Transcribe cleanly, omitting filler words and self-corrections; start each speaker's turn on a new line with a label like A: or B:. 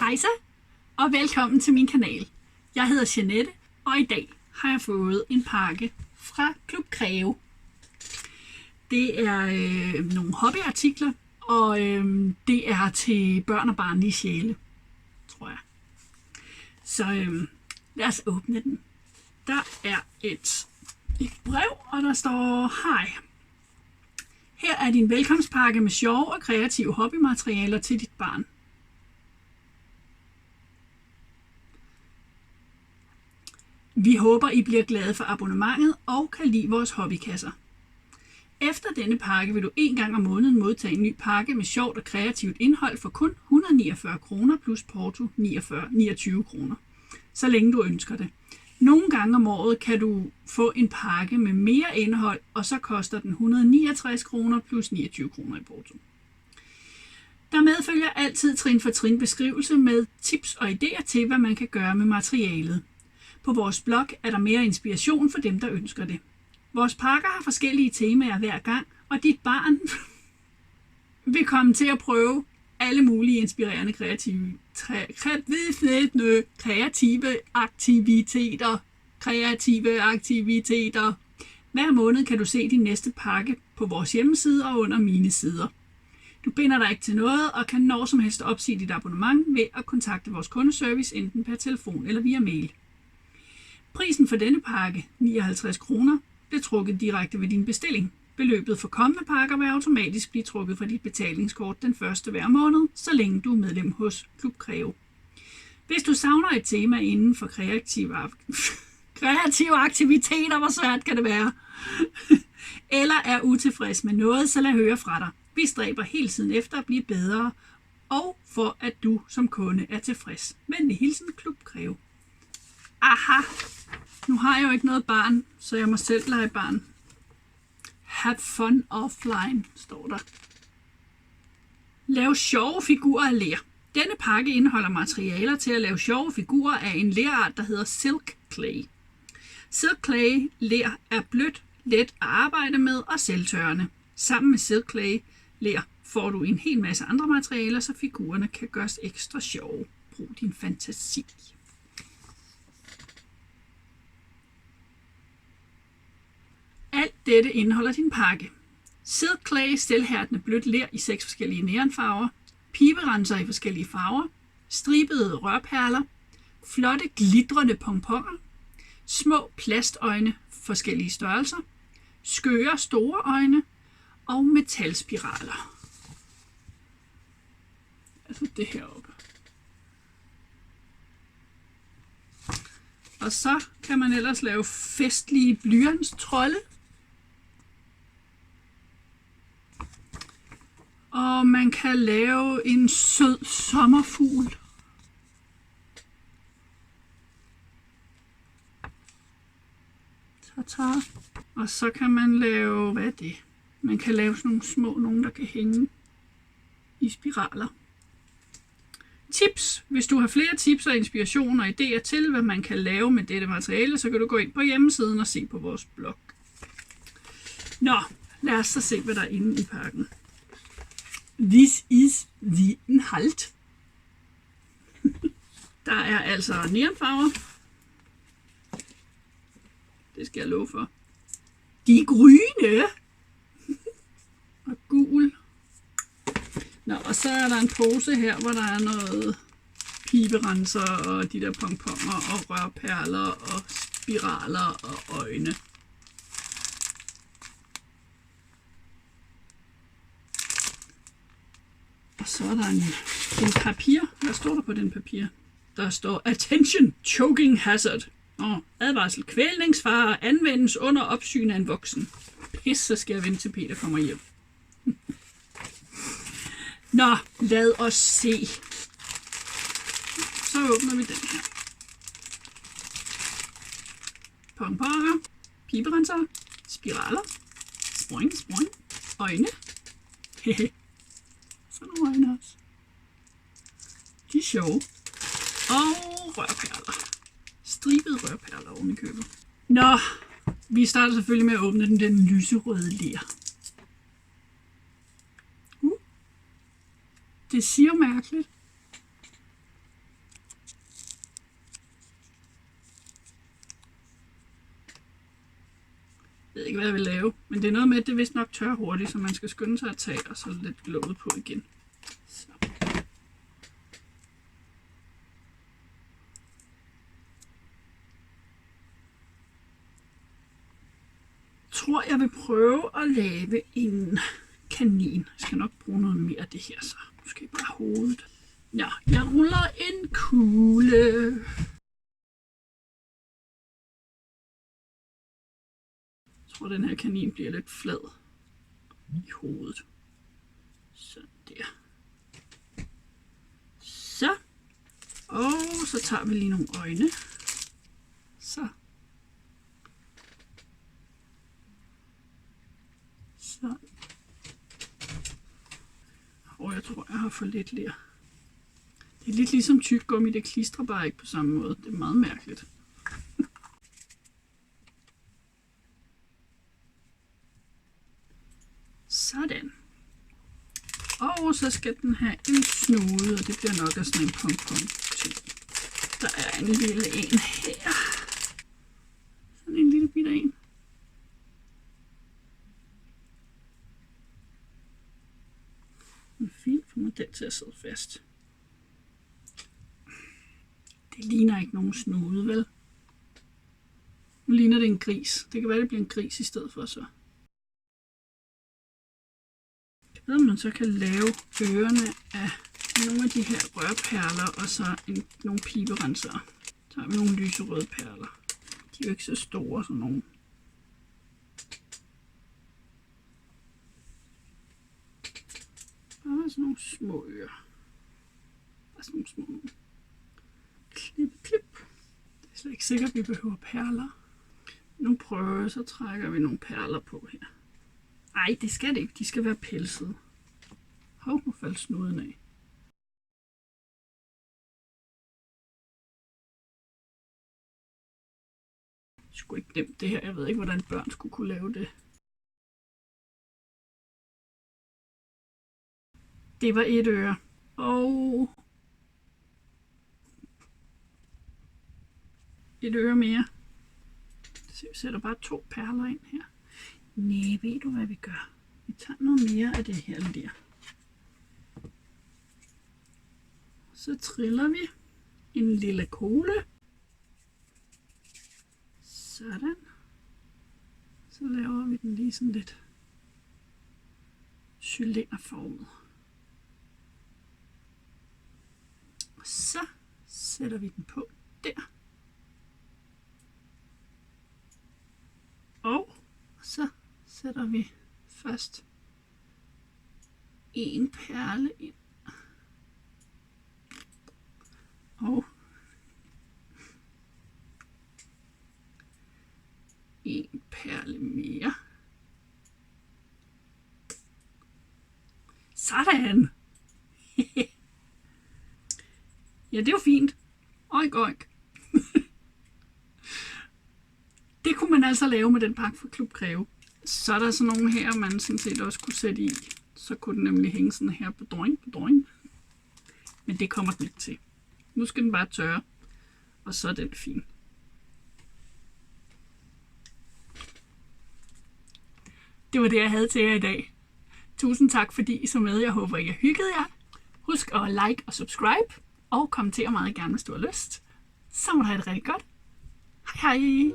A: Hejsa, og velkommen til min kanal. Jeg hedder Jeanette, og i dag har jeg fået en pakke fra Klub Kræve. Det er nogle hobbyartikler, og det er til børn og barnlige sjæle, tror jeg. Så lad os åbne den. Der er et brev, og der står: Hej. Her er din velkomstpakke med sjove og kreative hobbymaterialer til dit barn. Vi håber, I bliver glade for abonnementet og kan lide vores hobbykasser. Efter denne pakke vil du en gang om måneden modtage en ny pakke med sjovt og kreativt indhold for kun 149 kroner plus porto 29 kroner, så længe du ønsker det. Nogle gange om året kan du få en pakke med mere indhold, og så koster den 169 kroner plus 29 kroner i porto. Der medfølger altid trin for trin beskrivelse med tips og idéer til, hvad man kan gøre med materialet. På vores blog er der mere inspiration for dem, der ønsker det. Vores pakker har forskellige temaer hver gang, og dit barn vil komme til at prøve alle mulige inspirerende kreative aktiviteter. Hver måned kan du se din næste pakke på vores hjemmeside og under mine sider. Du binder dig ikke til noget og kan når som helst opsige dit abonnement ved at kontakte vores kundeservice enten per telefon eller via mail. Prisen for denne pakke, 59 kroner, bliver trukket direkte ved din bestilling. Beløbet for kommende pakker vil automatisk blive trukket fra dit betalingskort den første hver måned, så længe du er medlem hos Klub Kræve. Hvis du savner et tema inden for kreative aktiviteter, hvor svært kan det være, eller er utilfreds med noget, så lad høre fra dig. Vi stræber hele tiden efter at blive bedre, og for at du som kunde er tilfreds. Venlig hilsen, Klub Kræve. Aha! Nu har jeg jo ikke noget barn, så jeg må selv lege barn. Have fun offline, står der. Lav sjove figurer af ler. Denne pakke indeholder materialer til at lave sjove figurer af en lerart, der hedder Silk Clay. Silk Clay ler er blødt, let at arbejde med og selvtørrende. Sammen med Silk Clay ler får du en hel masse andre materialer, så figurerne kan gøres ekstra sjove. Brug din fantasi. Alt dette indeholder din pakke. Silk Clay, selvhærdende blødt ler i 6 forskellige neonfarver, piberenser i forskellige farver, stribede rørperler, flotte glitrende pomponer, små plastøjne forskellige størrelser, skøre store øjne og metalspiraler. Altså det heroppe. Og så kan man ellers lave festlige blyantstrolde. Og man kan lave en sød sommerfugl. Og så kan man lave, hvad er det? Man kan lave sådan nogle små, nogen der kan hænge i spiraler. Tips. Hvis du har flere tips og inspiration og idéer til, hvad man kan lave med dette materiale, så kan du gå ind på hjemmesiden og se på vores blog. Nå, lad os så se, hvad der er inde i pakken. This is the Inhalt. Der er altså neonfarver. Det skal jeg love for. De grønne. Og gul. Nå, og så er der en pose her, hvor der er noget piberenser og de der pomponer og rørperler og spiraler og øjne. Og så er der en papir. Hvad står der på den papir? Der står Attention Choking Hazard. Advarsel. Kvælningsfare anvendes under opsyn af en voksen. Pis, så skal jeg vente til Peter kommer hjem. Nå, lad os se. Så åbner vi den her. Pomponer, piberenser, spiraler, spring, øjne. Sådan nogle øjne også. De er sjove. Og rørperler. Stribede rørperler oven i købet. Nå, vi starter selvfølgelig med at åbne den lyserøde ler. Det siger mærkeligt. ikke, hvad jeg vil lave. Men det er noget med, at det vist nok tør hurtigt, så man skal skynde sig at tage og så lidt låget på igen. Så. Jeg tror, jeg vil prøve at lave en kanin. Jeg skal nok bruge noget mere af det her, så måske bare hovedet. Ja, jeg ruller en kugle. Jeg tror, den her kanin bliver lidt flad i hovedet. Sådan der. Så. Og så tager vi lige nogle øjne. Så. Så. Og jeg tror, jeg har for lidt ler. Det er lidt ligesom tyggegummi, det klistrer bare ikke på samme måde. Det er meget mærkeligt. Sådan. Og så skal den have en snude, og det bliver nok af sådan en pom-pom ting. Der er en lille en her. Sådan en lille bitte en. Det er fint for mig den til at sidde fast. Det ligner ikke nogen snude, vel? Nu ligner det en gris. Det kan være, det bliver en gris i stedet for så. Jeg ved, om man så kan lave ørerne af nogle af de her rørperler, og så nogle piberensere. Så har vi nogle lyserøde perler. De er jo ikke så store som nogle. Bare sådan nogle små ører. Bare sådan nogle små. Klip, klip. Det er slet ikke sikkert, at vi behøver perler. Nu prøver jeg, så trækker vi nogle perler på her. Ej, det skal det ikke. De skal være pelsede. Hov, nu faldt snuden af. Jeg skulle ikke glemme det her. Jeg ved ikke, hvordan børn skulle kunne lave det. Det var et øre. Og et øre mere. Så vi sætter bare 2 perler ind her. Næh, ved du hvad vi gør? Vi tager noget mere af det her ler. Så triller vi en lille kugle. Sådan. Så laver vi den lige sådan lidt cylinderformet. Og så sætter vi den på der. Og så sætter vi først en perle ind. Og en perle mere. Sådan! Ja, det er jo fint. Oink, oink. Det kunne man altså lave med den pakke fra Club Greve. Så er der sådan nogle her, man sådan set også kunne sætte i. Så kunne den nemlig hænge sådan her på drøng. Men det kommer den ikke til. Nu skal den bare tørre, og så er den fin. Det var det, jeg havde til jer i dag. Tusind tak, fordi I så med. Jeg håber, I har hygget jer. Husk at like og subscribe, og kommenter meget gerne, hvis du har lyst. Så må du have det rigtig godt. Hej hej!